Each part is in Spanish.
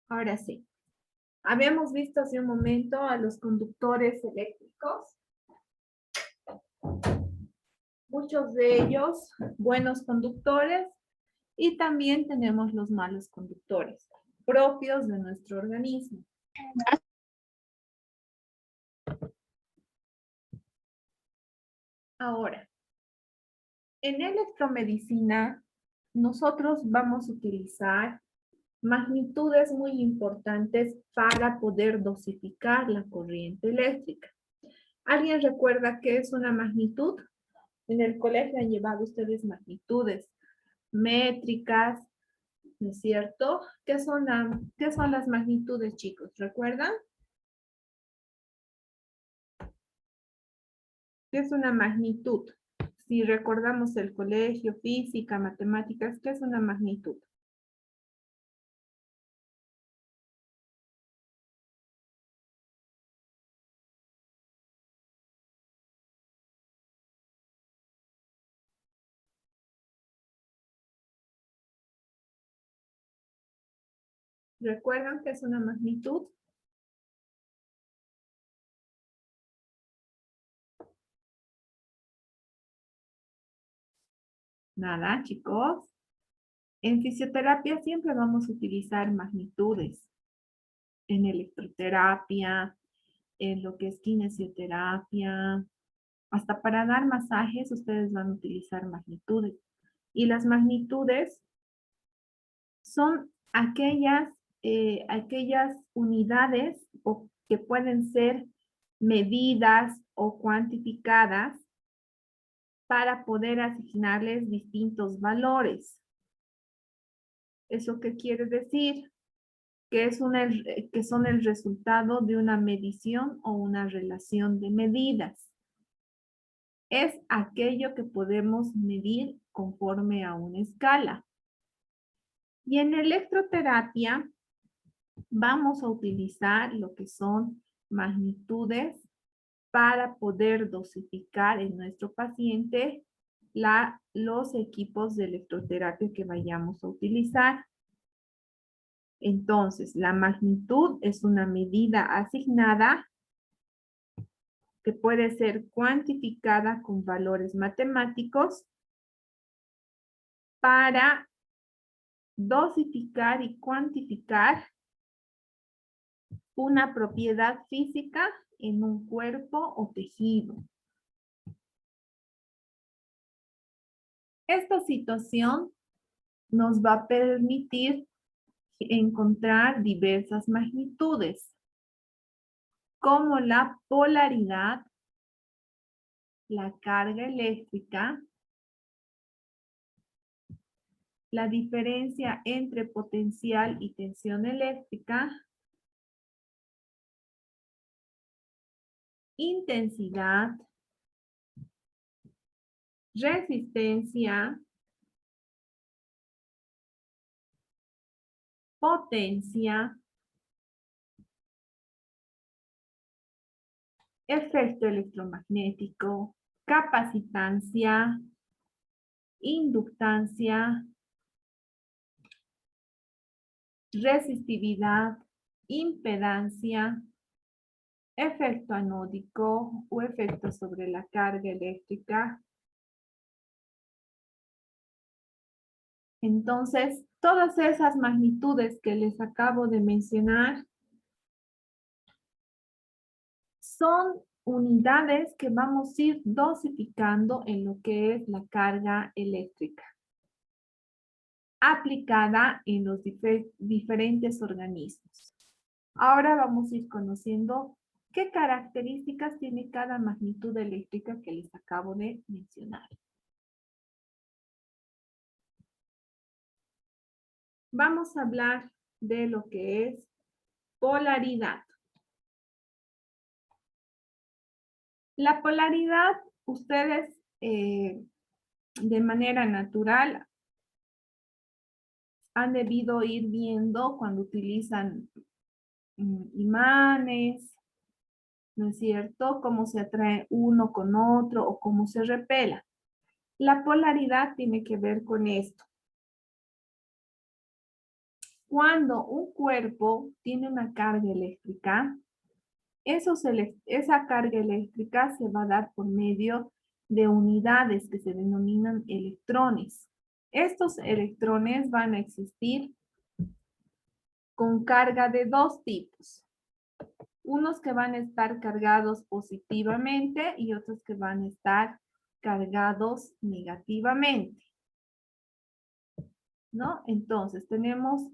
Ahora sí. Habíamos visto hace un momento a los conductores eléctricos. Muchos de ellos buenos conductores y también tenemos los malos conductores propios de nuestro organismo. Ahora, en electromedicina nosotros vamos a utilizar magnitudes muy importantes para poder dosificar la corriente eléctrica. ¿Alguien recuerda qué es una magnitud? En el colegio han llevado ustedes magnitudes métricas, ¿no es cierto? ¿Qué son las magnitudes, chicos? ¿Recuerdan? ¿Qué es una magnitud? Si recordamos el colegio, física, matemáticas, ¿qué es una magnitud? ¿Recuerdan qué es una magnitud? Nada, chicos. En fisioterapia siempre vamos a utilizar magnitudes. En electroterapia, en lo que es kinesioterapia, hasta para dar masajes ustedes van a utilizar magnitudes. Y las magnitudes son aquellas unidades que pueden ser medidas o cuantificadas para poder asignarles distintos valores. ¿Eso qué quiere decir? Que son el resultado de una medición o una relación de medidas. Es aquello que podemos medir conforme a una escala. Y en electroterapia vamos a utilizar lo que son magnitudes para poder dosificar en nuestro paciente los equipos de electroterapia que vayamos a utilizar. Entonces, la magnitud es una medida asignada que puede ser cuantificada con valores matemáticos para dosificar y cuantificar una propiedad física en un cuerpo o tejido. Esta situación nos va a permitir encontrar diversas magnitudes, como la polaridad, la carga eléctrica, la diferencia entre potencial y tensión eléctrica, intensidad, resistencia, potencia, efecto electromagnético, capacitancia, inductancia, resistividad, impedancia, efecto anódico o efecto sobre la carga eléctrica. Entonces, todas esas magnitudes que les acabo de mencionar son unidades que vamos a ir dosificando en lo que es la carga eléctrica aplicada en los diferentes organismos. Ahora vamos a ir conociendo qué características tiene cada magnitud eléctrica que les acabo de mencionar. Vamos a hablar de lo que es polaridad. La polaridad, ustedes de manera natural han debido ir viendo cuando utilizan imanes, ¿no es cierto? Cómo se atrae uno con otro o cómo se repela. La polaridad tiene que ver con esto. Cuando un cuerpo tiene una carga eléctrica, esa carga eléctrica se va a dar por medio de unidades que se denominan electrones. Estos electrones van a existir con carga de dos tipos. Unos que van a estar cargados positivamente y otros que van a estar cargados negativamente, ¿no? Entonces, tenemos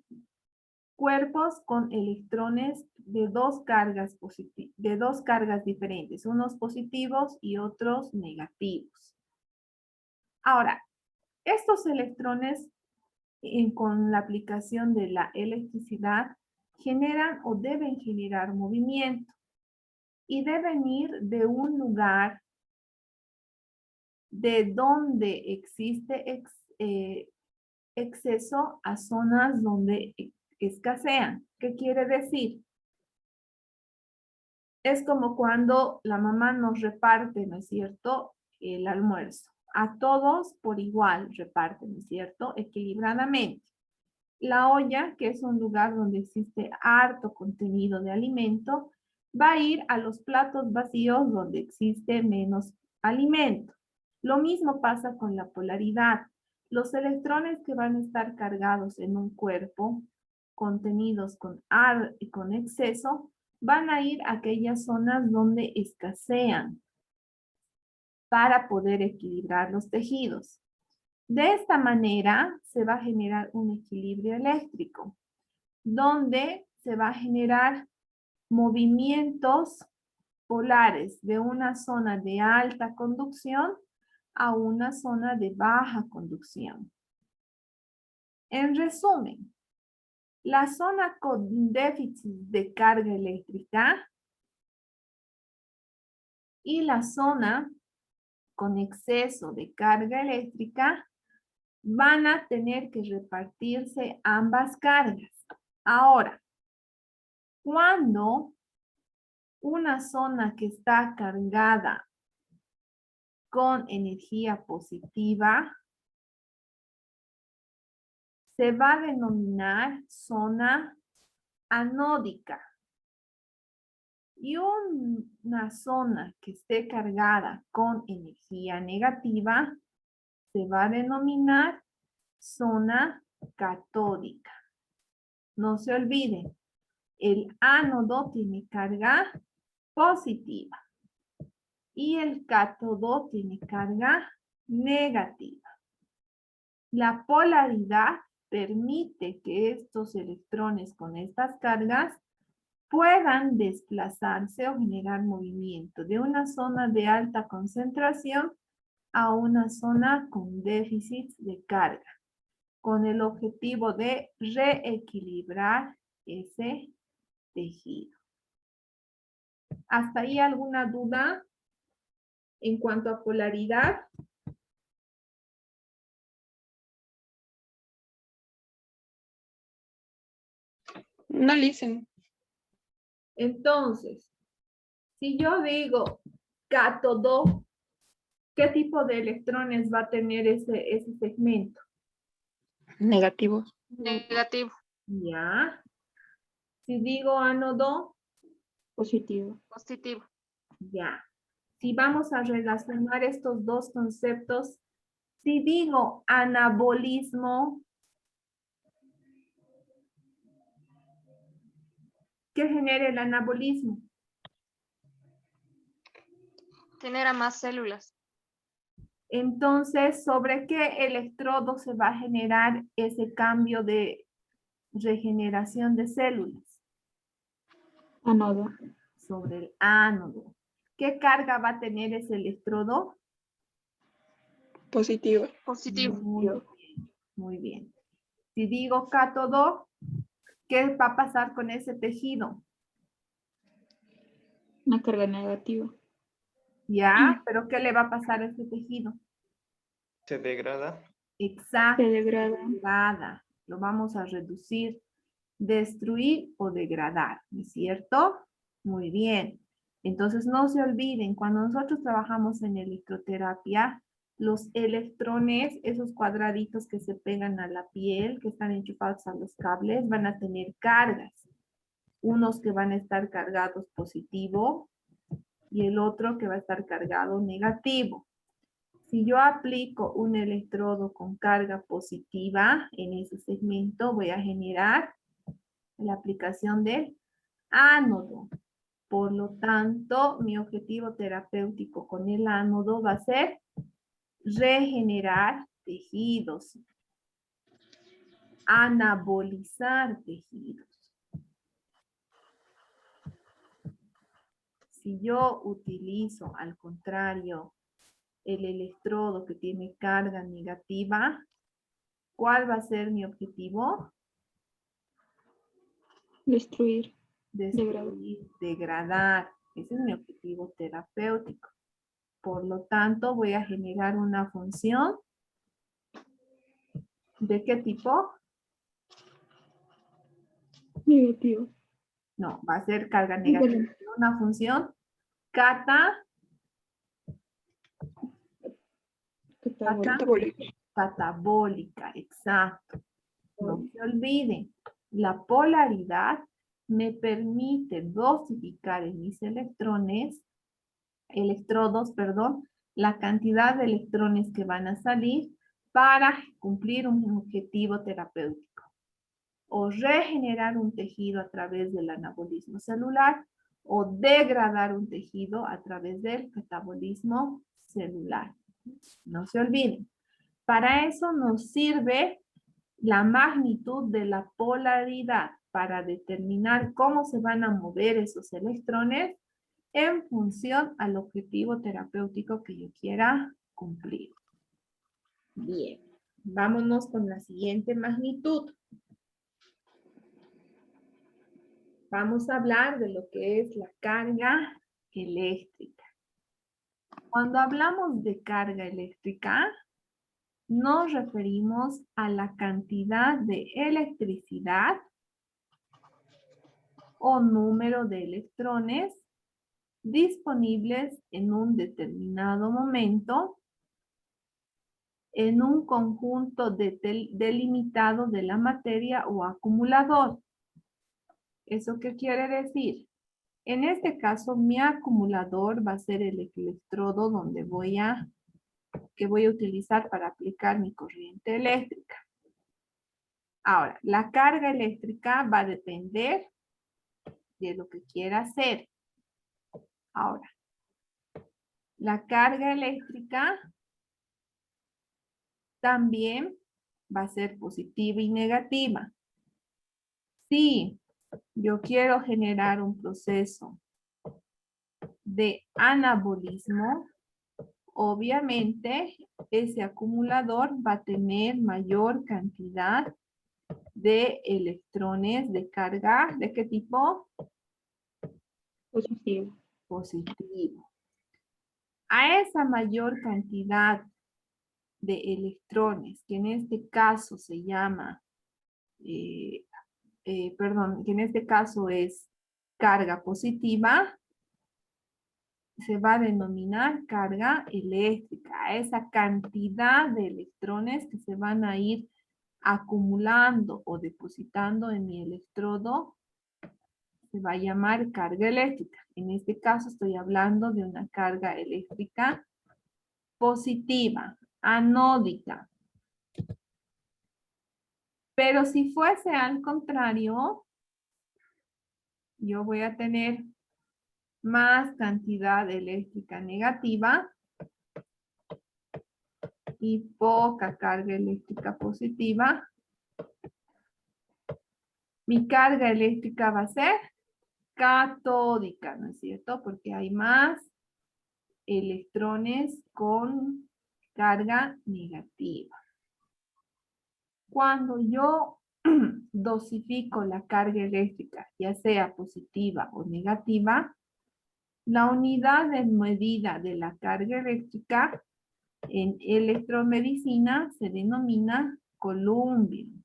cuerpos con electrones de dos cargas diferentes, unos positivos y otros negativos. Ahora, estos electrones con la aplicación de la electricidad generan o deben generar movimiento y deben ir de un lugar de donde existe exceso a zonas donde escasean. ¿Qué quiere decir? Es como cuando la mamá nos reparte, ¿no es cierto?, el almuerzo. A todos por igual reparten, ¿no es cierto?, equilibradamente. La olla, que es un lugar donde existe harto contenido de alimento, va a ir a los platos vacíos donde existe menos alimento. Lo mismo pasa con la polaridad. Los electrones que van a estar cargados en un cuerpo, contenidos con exceso, van a ir a aquellas zonas donde escasean para poder equilibrar los tejidos. De esta manera se va a generar un equilibrio eléctrico, donde se va a generar movimientos polares de una zona de alta conducción a una zona de baja conducción. En resumen, la zona con déficit de carga eléctrica y la zona con exceso de carga eléctrica van a tener que repartirse ambas cargas. Ahora, cuando una zona que está cargada con energía positiva se va a denominar zona anódica. Y una zona que esté cargada con energía negativa se va a denominar zona catódica. No se olviden, el ánodo tiene carga positiva y el cátodo tiene carga negativa. La polaridad permite que estos electrones con estas cargas puedan desplazarse o generar movimiento de una zona de alta concentración a una zona con déficit de carga, con el objetivo de reequilibrar ese tejido. ¿Hasta ahí alguna duda en cuanto a polaridad? No listen. Entonces, si yo digo cátodo, ¿qué tipo de electrones va a tener ese segmento? Negativos. Negativo. Ya. Si digo ánodo, Positivo. Positivo. ya. Si vamos a relacionar estos dos conceptos, si digo anabolismo, ¿qué genera el anabolismo? Genera más células. Entonces, ¿sobre qué electrodo se va a generar ese cambio de regeneración de células? Anodo. Sobre el ánodo. ¿Qué carga va a tener ese electrodo? Positivo. Positivo. Muy bien, muy bien. Si digo cátodo, ¿qué va a pasar con ese tejido? Una carga negativa. ¿Ya? ¿Pero qué le va a pasar a ese tejido? Se degrada. Exacto. Se degrada. Degrada. Lo vamos a reducir, destruir o degradar, ¿no es cierto? Muy bien. Entonces no se olviden, cuando nosotros trabajamos en electroterapia, los electrones, esos cuadraditos que se pegan a la piel, que están enchufados a los cables, van a tener cargas. Unos que van a estar cargados positivo y el otro que va a estar cargado negativo. Si yo aplico un electrodo con carga positiva en ese segmento, voy a generar la aplicación del ánodo. Por lo tanto, mi objetivo terapéutico con el ánodo va a ser regenerar tejidos, anabolizar tejidos. Si yo utilizo, al contrario, el electrodo que tiene carga negativa, ¿cuál va a ser mi objetivo? Destruir. Destruir, degradar. Ese es mi objetivo terapéutico. Por lo tanto, voy a generar una función. ¿De qué tipo? Negativo. No, va a ser carga negativa. Una función catabólica, exacto. No se olviden, la polaridad me permite dosificar en mis electrodos, la cantidad de electrones que van a salir para cumplir un objetivo terapéutico. O regenerar un tejido a través del anabolismo celular o degradar un tejido a través del catabolismo celular. No se olviden. Para eso nos sirve la magnitud de la polaridad para determinar cómo se van a mover esos electrones en función al objetivo terapéutico que yo quiera cumplir. Bien, vámonos con la siguiente magnitud. Vamos a hablar de lo que es la carga eléctrica. Cuando hablamos de carga eléctrica, nos referimos a la cantidad de electricidad o número de electrones disponibles en un determinado momento en un conjunto delimitado de la materia o acumulador. ¿Eso qué quiere decir? En este caso, mi acumulador va a ser el electrodo que voy a utilizar para aplicar mi corriente eléctrica. Ahora, la carga eléctrica va a depender de lo que quiera hacer. Ahora, la carga eléctrica también va a ser positiva y negativa. Si yo quiero generar un proceso de anabolismo, obviamente ese acumulador va a tener mayor cantidad de electrones de carga. ¿De qué tipo? Positivo. Positivo. A esa mayor cantidad de electrones, que en este caso se llama, que en este caso es carga positiva, se va a denominar carga eléctrica. A esa cantidad de electrones que se van a ir acumulando o depositando en mi electrodo, se va a llamar carga eléctrica. En este caso estoy hablando de una carga eléctrica positiva, anódica. Pero si fuese al contrario, yo voy a tener más cantidad eléctrica negativa y poca carga eléctrica positiva. Mi carga eléctrica va a ser catódica, ¿no es cierto? Porque hay más electrones con carga negativa. Cuando yo dosifico la carga eléctrica, ya sea positiva o negativa, la unidad de medida de la carga eléctrica en electromedicina se denomina coulombium.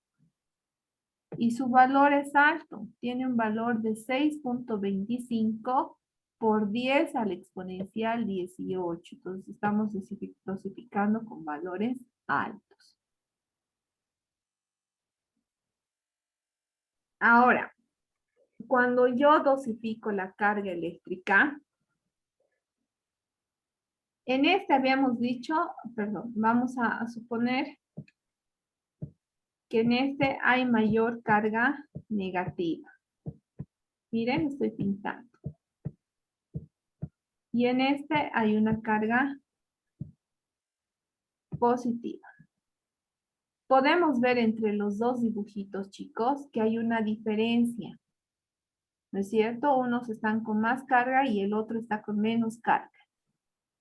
Y su valor es alto, tiene un valor de 6.25 por 10 a la exponencial 18. Entonces estamos dosificando con valores altos. Ahora, cuando yo dosifico la carga eléctrica, en este habíamos dicho, perdón, vamos a suponer que en este hay mayor carga negativa. Miren, estoy pintando. Y en este hay una carga positiva. Podemos ver entre los dos dibujitos, chicos, que hay una diferencia. ¿No es cierto? Unos están con más carga y el otro está con menos carga.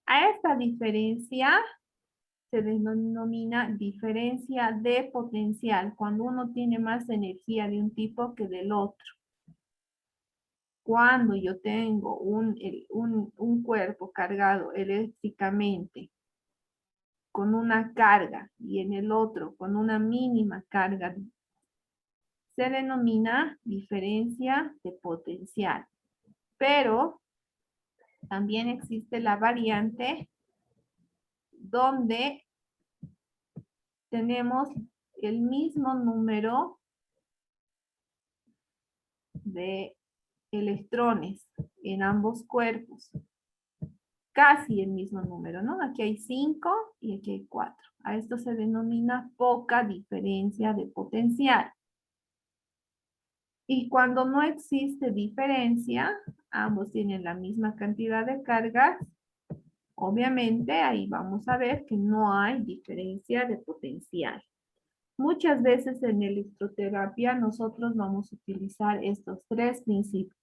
A esta diferencia se denomina diferencia de potencial, cuando uno tiene más energía de un tipo que del otro. Cuando yo tengo un cuerpo cargado eléctricamente con una carga y en el otro con una mínima carga, se denomina diferencia de potencial. Pero también existe la variante donde tenemos el mismo número de electrones en ambos cuerpos. Casi el mismo número, ¿no? Aquí hay 5 y aquí hay 4. A esto se denomina poca diferencia de potencial. Y cuando no existe diferencia, ambos tienen la misma cantidad de cargas, obviamente ahí vamos a ver que no hay diferencia de potencial. Muchas veces en electroterapia nosotros vamos a utilizar estos tres principios.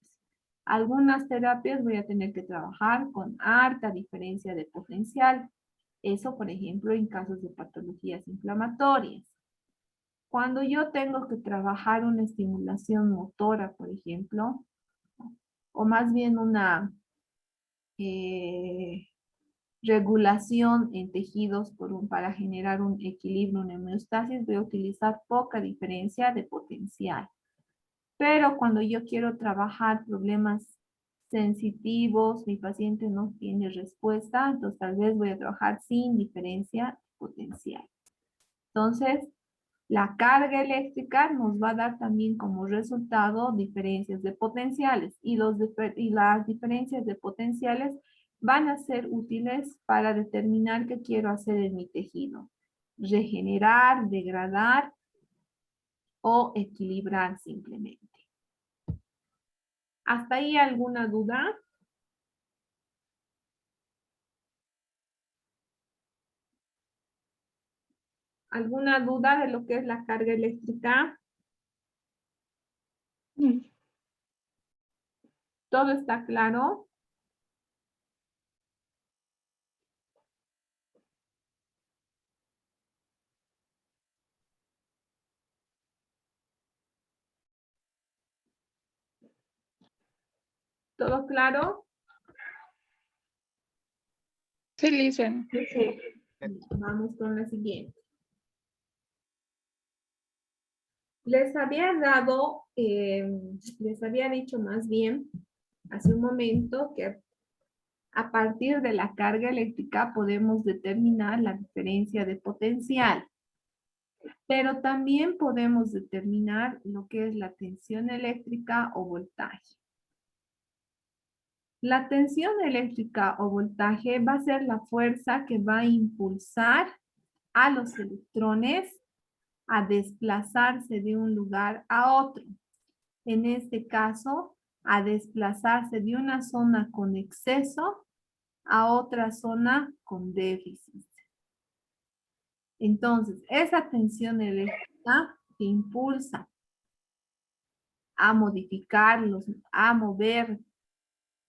Algunas terapias voy a tener que trabajar con harta diferencia de potencial. Eso, por ejemplo, en casos de patologías inflamatorias. Cuando yo tengo que trabajar una estimulación motora, por ejemplo, o más bien una regulación en tejidos para generar un equilibrio, una homeostasis, voy a utilizar poca diferencia de potencial. Pero cuando yo quiero trabajar problemas sensitivos, mi paciente no tiene respuesta, entonces tal vez voy a trabajar sin diferencia potencial. Entonces, la carga eléctrica nos va a dar también como resultado diferencias de potenciales y las diferencias de potenciales van a ser útiles para determinar qué quiero hacer en mi tejido. Regenerar, degradar o equilibrar simplemente. ¿Hasta ahí alguna duda? ¿Alguna duda de lo que es la carga eléctrica? ¿Todo está claro? ¿Todo claro? Sí, listen. Vamos con la siguiente. Les había dado, les había dicho más bien hace un momento que a partir de la carga eléctrica podemos determinar la diferencia de potencial. Pero también podemos determinar lo que es la tensión eléctrica o voltaje. La tensión eléctrica o voltaje va a ser la fuerza que va a impulsar a los electrones a desplazarse de un lugar a otro. En este caso, a desplazarse de una zona con exceso a otra zona con déficit. Entonces, esa tensión eléctrica que impulsa a modificarlos, a mover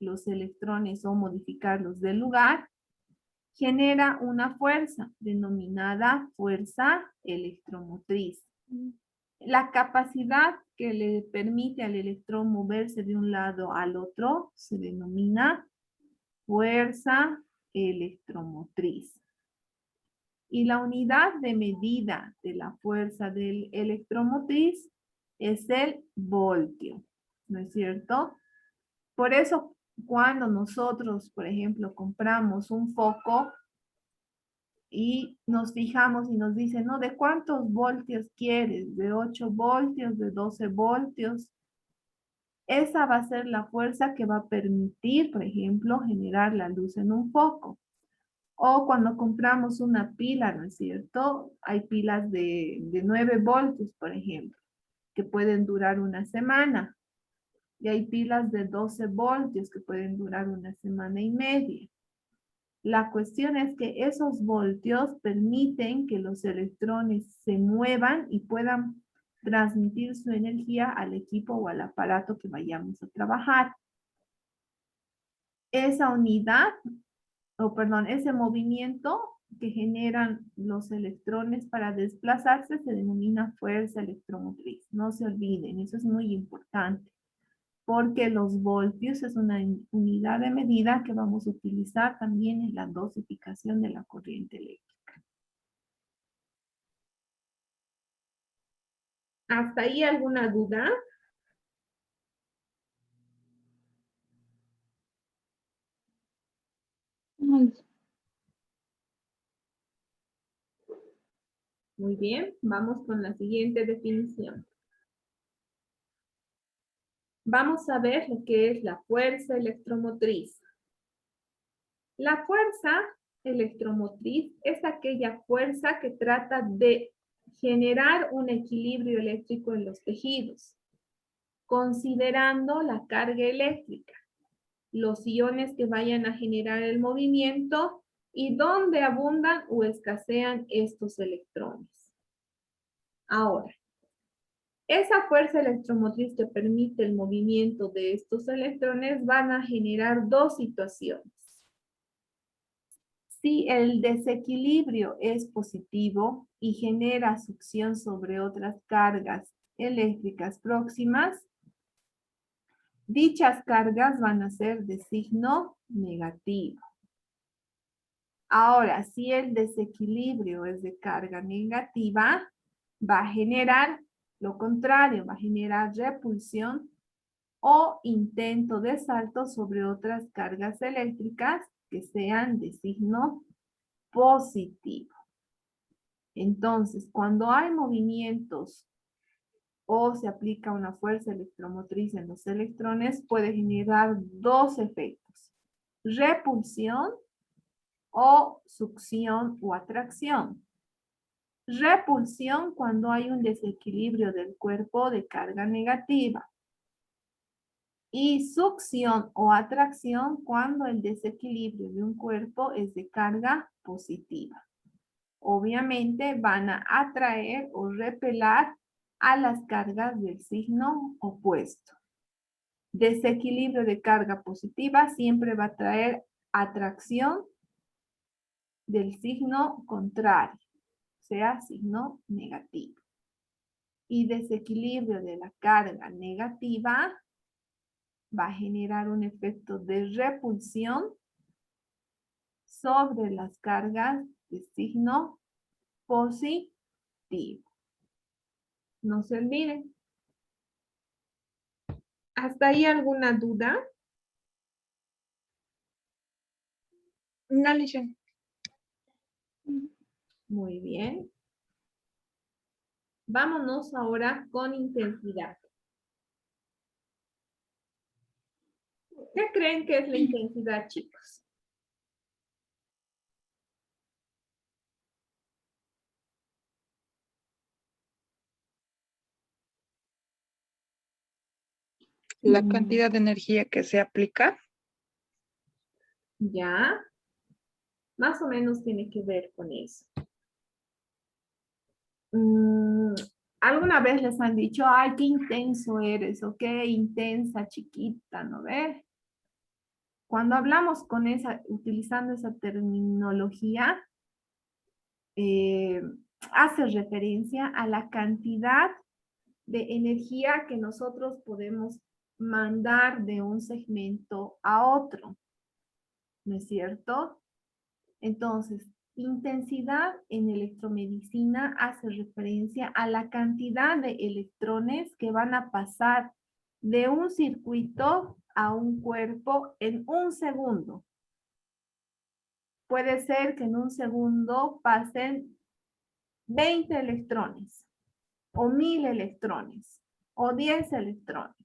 los electrones o modificarlos del lugar, genera una fuerza denominada fuerza electromotriz. La capacidad que le permite al electrón moverse de un lado al otro se denomina fuerza electromotriz. Y la unidad de medida de la fuerza del electromotriz es el voltio, ¿no es cierto? Por eso cuando nosotros, por ejemplo, compramos un foco y nos fijamos y nos dicen, ¿no? ¿De cuántos voltios quieres? ¿De 8 voltios? ¿De 12 voltios? Esa va a ser la fuerza que va a permitir, por ejemplo, generar la luz en un foco. O cuando compramos una pila, ¿no es cierto? Hay pilas de 9 voltios, por ejemplo, que pueden durar una semana. Y hay pilas de 12 voltios que pueden durar una semana y media. La cuestión es que esos voltios permiten que los electrones se muevan y puedan transmitir su energía al equipo o al aparato que vayamos a trabajar. Esa unidad, ese movimiento que generan los electrones para desplazarse se denomina fuerza electromotriz. No se olviden, eso es muy importante, porque los voltios es una unidad de medida que vamos a utilizar también en la dosificación de la corriente eléctrica. ¿Hasta ahí alguna duda? Muy bien, vamos con la siguiente definición. Vamos a ver lo que es la fuerza electromotriz. La fuerza electromotriz es aquella fuerza que trata de generar un equilibrio eléctrico en los tejidos, considerando la carga eléctrica, los iones que vayan a generar el movimiento y dónde abundan o escasean estos electrones. Ahora, esa fuerza electromotriz que permite el movimiento de estos electrones van a generar dos situaciones. Si el desequilibrio es positivo y genera succión sobre otras cargas eléctricas próximas, dichas cargas van a ser de signo negativo. Ahora, si el desequilibrio es de carga negativa, va a generar lo contrario, va a generar repulsión o intento de salto sobre otras cargas eléctricas que sean de signo positivo. Entonces, cuando hay movimientos o se aplica una fuerza electromotriz en los electrones, puede generar dos efectos: repulsión o succión o atracción. Repulsión cuando hay un desequilibrio del cuerpo de carga negativa. Y succión o atracción cuando el desequilibrio de un cuerpo es de carga positiva. Obviamente van a atraer o repelar a las cargas del signo opuesto. Desequilibrio de carga positiva siempre va a traer atracción del signo contrario, o sea, signo negativo. Y desequilibrio de la carga negativa va a generar un efecto de repulsión sobre las cargas de signo positivo. No se olviden. ¿Hasta ahí alguna duda? No, licenciada. Muy bien. Vámonos ahora con intensidad. ¿Qué creen que es la intensidad, chicos? La cantidad de energía que se aplica. Ya. Más o menos tiene que ver con eso. ¿Alguna vez les han dicho, ay, qué intenso eres, o qué intensa, chiquita, ¿no ves? Cuando hablamos con utilizando esa terminología, hace referencia a la cantidad de energía que nosotros podemos mandar de un segmento a otro, ¿no es cierto? Entonces, intensidad en electromedicina hace referencia a la cantidad de electrones que van a pasar de un circuito a un cuerpo en un segundo. Puede ser que en un segundo pasen 20 electrones, o 1000 electrones, o 10 electrones.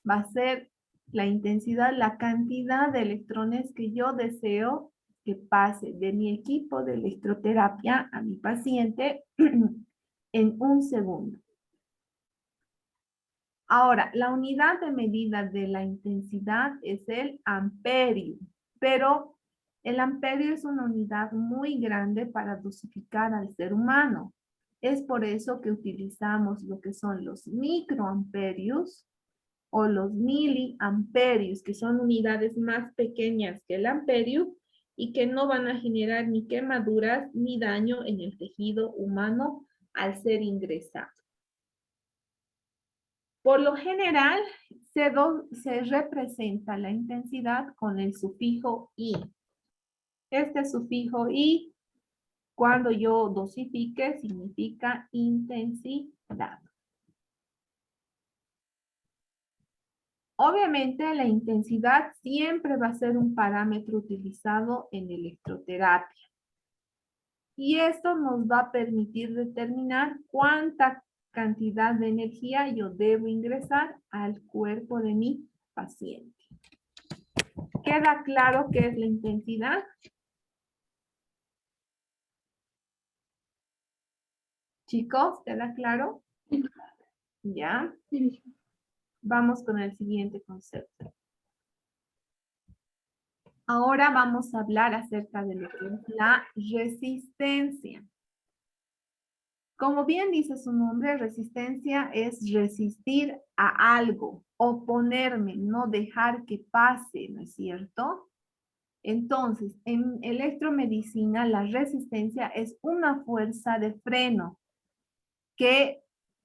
Va a ser la intensidad, la cantidad de electrones que yo deseo que pase de mi equipo de electroterapia a mi paciente en un segundo. Ahora, la unidad de medida de la intensidad es el amperio, pero el amperio es una unidad muy grande para dosificar al ser humano. Es por eso que utilizamos lo que son los microamperios o los miliamperios, que son unidades más pequeñas que el amperio y que no van a generar ni quemaduras ni daño en el tejido humano al ser ingresado. Por lo general, se representa la intensidad con el sufijo I. Este sufijo I, cuando yo dosifique, significa intensidad. Obviamente, la intensidad siempre va a ser un parámetro utilizado en electroterapia. Y esto nos va a permitir determinar cuánta cantidad de energía yo debo ingresar al cuerpo de mi paciente. ¿Queda claro qué es la intensidad? Chicos, ¿queda claro? ¿Ya? Vamos con el siguiente concepto. Ahora vamos a hablar acerca de lo que es la resistencia. Como bien dice su nombre, resistencia es resistir a algo, oponerme, no dejar que pase, ¿no es cierto? Entonces, en electromedicina, la resistencia es una fuerza de freno que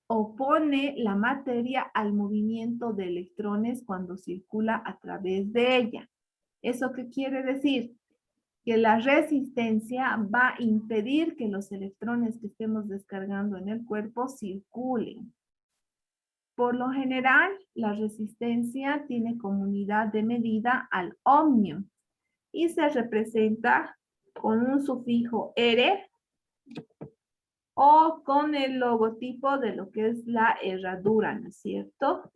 opone la materia al movimiento de electrones cuando circula a través de ella. ¿Eso qué quiere decir? Que la resistencia va a impedir que los electrones que estemos descargando en el cuerpo circulen. Por lo general, la resistencia tiene como unidad de medida al ohmio y se representa con un sufijo R o con el logotipo de lo que es la herradura, ¿no es cierto?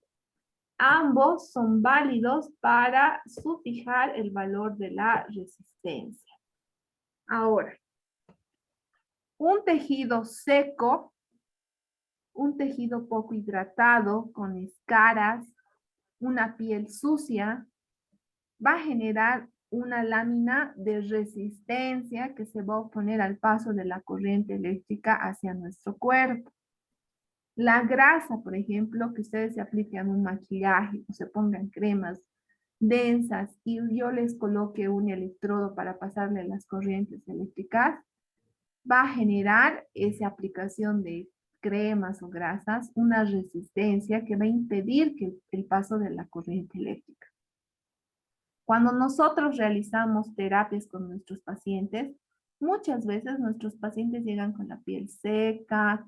Ambos son válidos para sufijar el valor de la resistencia. Ahora, un tejido seco, un tejido poco hidratado, con escaras, una piel sucia, va a generar una lámina de resistencia que se va a oponer al paso de la corriente eléctrica hacia nuestro cuerpo. La grasa, por ejemplo, que ustedes se apliquen un maquillaje o se pongan cremas densas y yo les coloque un electrodo para pasarle las corrientes eléctricas, va a generar esa aplicación de cremas o grasas, una resistencia que va a impedir que el paso de la corriente eléctrica. Cuando nosotros realizamos terapias con nuestros pacientes, muchas veces nuestros pacientes llegan con la piel seca,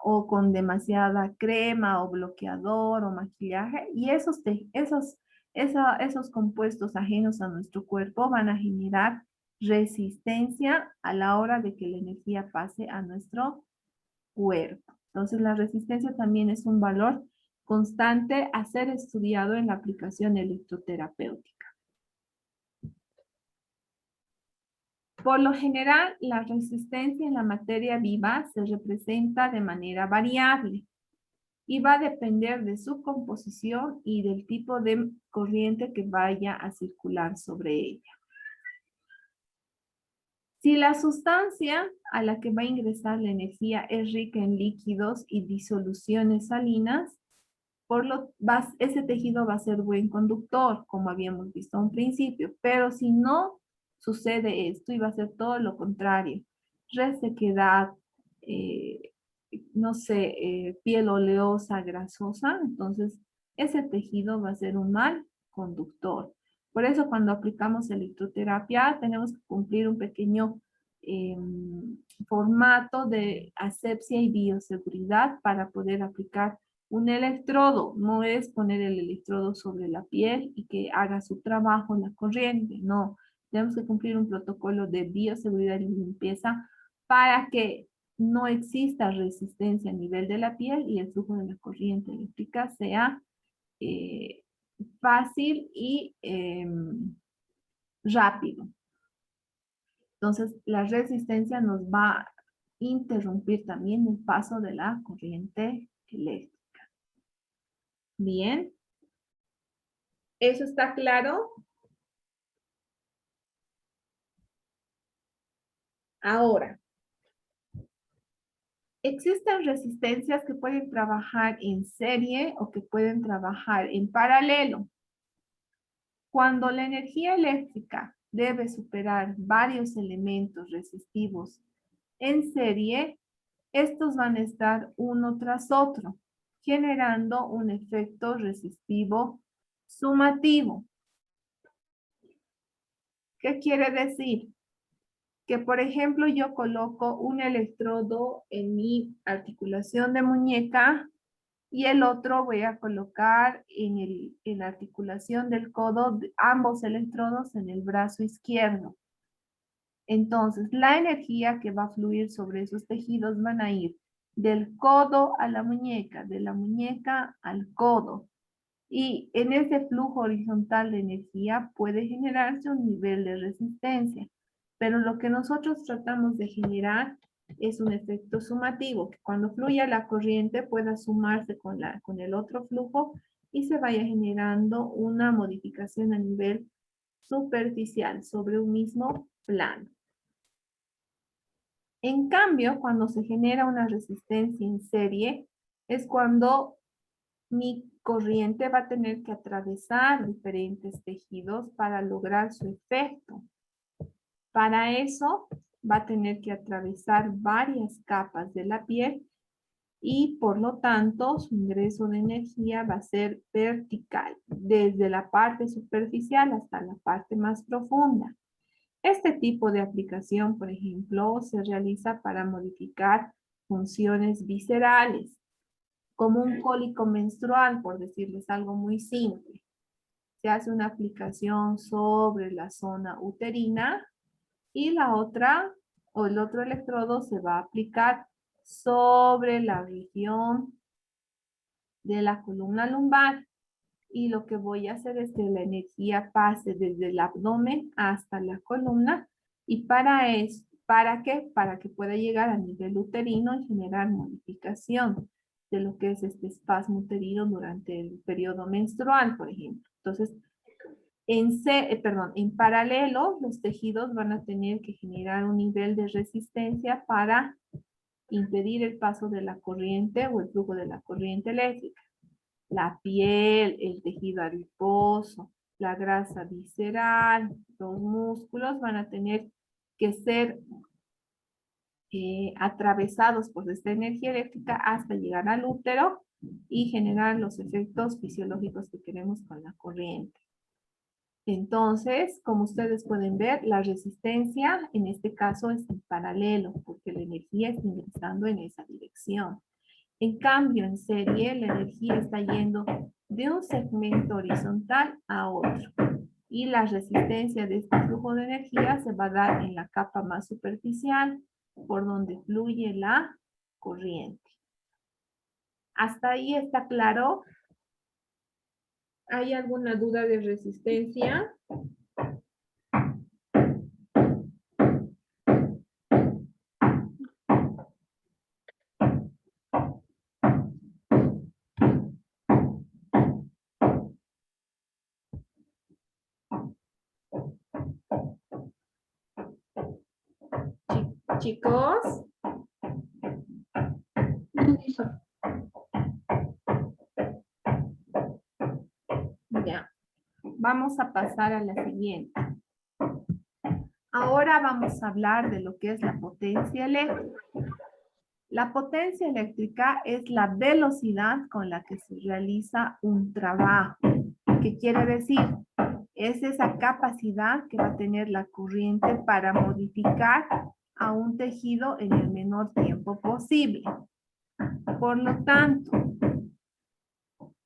o con demasiada crema o bloqueador o maquillaje, y esos compuestos ajenos a nuestro cuerpo van a generar resistencia a la hora de que la energía pase a nuestro cuerpo. Entonces, la resistencia también es un valor constante a ser estudiado en la aplicación electroterapéutica. Por lo general, la resistencia en la materia viva se representa de manera variable y va a depender de su composición y del tipo de corriente que vaya a circular sobre ella. Si la sustancia a la que va a ingresar la energía es rica en líquidos y disoluciones salinas, ese tejido va a ser buen conductor, como habíamos visto a un principio, pero si no sucede esto y va a ser todo lo contrario, resequedad, no sé, piel oleosa, grasosa, entonces ese tejido va a ser un mal conductor. Por eso cuando aplicamos electroterapia tenemos que cumplir un pequeño formato de asepsia y bioseguridad para poder aplicar Un electrodo no es poner el electrodo sobre la piel y que haga su trabajo en la corriente, no. Tenemos que cumplir un protocolo de bioseguridad y limpieza para que no exista resistencia a nivel de la piel y el flujo de la corriente eléctrica sea fácil y rápido. Entonces, la resistencia nos va a interrumpir también el paso de la corriente eléctrica. Bien. ¿Eso está claro? Ahora, existen resistencias que pueden trabajar en serie o que pueden trabajar en paralelo. Cuando la energía eléctrica debe superar varios elementos resistivos en serie, estos van a estar uno tras otro, generando un efecto resistivo sumativo. ¿Qué quiere decir? Que, por ejemplo, yo coloco un electrodo en mi articulación de muñeca y el otro voy a colocar en la articulación del codo, ambos electrodos en el brazo izquierdo. Entonces, la energía que va a fluir sobre esos tejidos van a ir del codo a la muñeca, de la muñeca al codo. Y en ese flujo horizontal de energía puede generarse un nivel de resistencia. Pero lo que nosotros tratamos de generar es un efecto sumativo, que cuando fluya la corriente pueda sumarse con el otro flujo y se vaya generando una modificación a nivel superficial sobre un mismo plano. En cambio, cuando se genera una resistencia en serie, es cuando mi corriente va a tener que atravesar diferentes tejidos para lograr su efecto. Para eso va a tener que atravesar varias capas de la piel y por lo tanto su ingreso de energía va a ser vertical, desde la parte superficial hasta la parte más profunda. Este tipo de aplicación, por ejemplo, se realiza para modificar funciones viscerales, como un cólico menstrual, por decirles algo muy simple. Se hace una aplicación sobre la zona uterina y la otra, o el otro electrodo se va a aplicar sobre la región de la columna lumbar. Y lo que voy a hacer es que la energía pase desde el abdomen hasta la columna. ¿Y para eso? ¿Para qué? Para que pueda llegar a nivel uterino y generar modificación de lo que es este espasmo uterino durante el periodo menstrual, por ejemplo. Entonces, en paralelo, los tejidos van a tener que generar un nivel de resistencia para impedir el paso de la corriente o el flujo de la corriente eléctrica. La piel, el tejido adiposo, la grasa visceral, los músculos van a tener que ser atravesados por esta energía eléctrica hasta llegar al útero y generar los efectos fisiológicos que queremos con la corriente. Entonces, como ustedes pueden ver, la resistencia en este caso es en paralelo, porque la energía está ingresando en esa dirección. En cambio, en serie, la energía está yendo de un segmento horizontal a otro. Y la resistencia de este flujo de energía se va a dar en la capa más superficial, por donde fluye la corriente. ¿Hasta ahí está claro? ¿Hay alguna duda de resistencia? Chicos. Ya. Vamos a pasar a la siguiente. Ahora vamos a hablar de lo que es la potencia eléctrica. La potencia eléctrica es la velocidad con la que se realiza un trabajo. ¿Qué quiere decir? Es esa capacidad que va a tener la corriente para modificar a un tejido en el menor tiempo posible. Por lo tanto,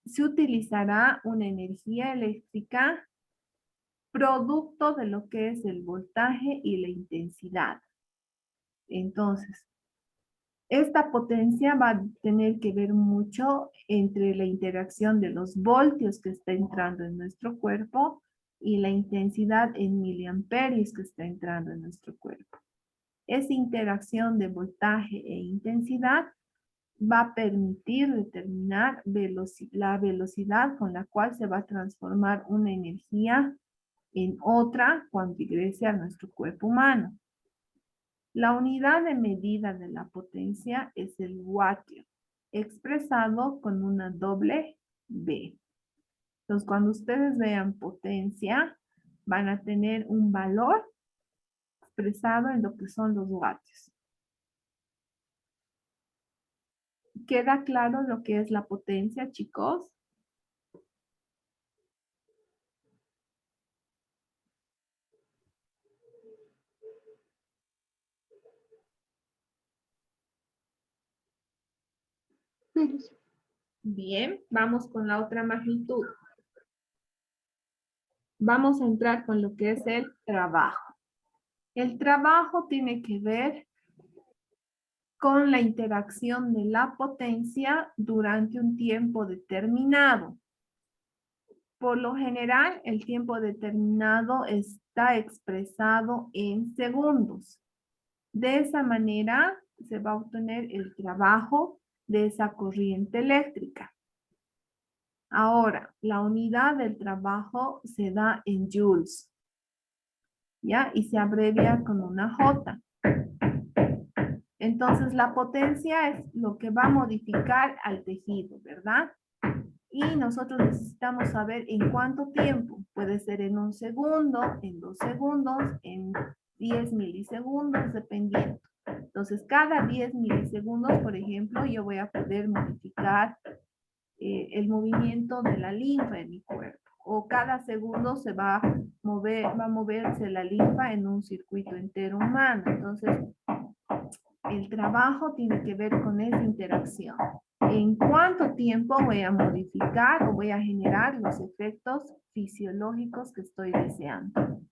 se utilizará una energía eléctrica producto de lo que es el voltaje y la intensidad. Entonces, esta potencia va a tener que ver mucho entre la interacción de los voltios que está entrando en nuestro cuerpo y la intensidad en miliamperios que está entrando en nuestro cuerpo. Esa interacción de voltaje e intensidad va a permitir determinar la velocidad con la cual se va a transformar una energía en otra cuando ingrese a nuestro cuerpo humano. La unidad de medida de la potencia es el vatio, expresado con una doble B. Entonces, cuando ustedes vean potencia, van a tener un valor expresado en lo que son los vatios. ¿Queda claro lo que es la potencia, chicos? Bien, vamos con la otra magnitud. Vamos a entrar con lo que es el trabajo. El trabajo tiene que ver con la interacción de la potencia durante un tiempo determinado. Por lo general, el tiempo determinado está expresado en segundos. De esa manera se va a obtener el trabajo de esa corriente eléctrica. Ahora, la unidad del trabajo se da en joules, ¿ya? Y se abrevia con una J. Entonces, la potencia es lo que va a modificar al tejido, ¿verdad? Y nosotros necesitamos saber en cuánto tiempo. Puede ser en 1 segundo, en 2 segundos, en 10 milisegundos, dependiendo. Entonces, cada 10 milisegundos, por ejemplo, yo voy a poder modificar el movimiento de la linfa en mi cuerpo. O cada segundo se va a moverse la linfa en un circuito entero humano. Entonces, el trabajo tiene que ver con esa interacción. ¿En cuánto tiempo voy a modificar o voy a generar los efectos fisiológicos que estoy deseando?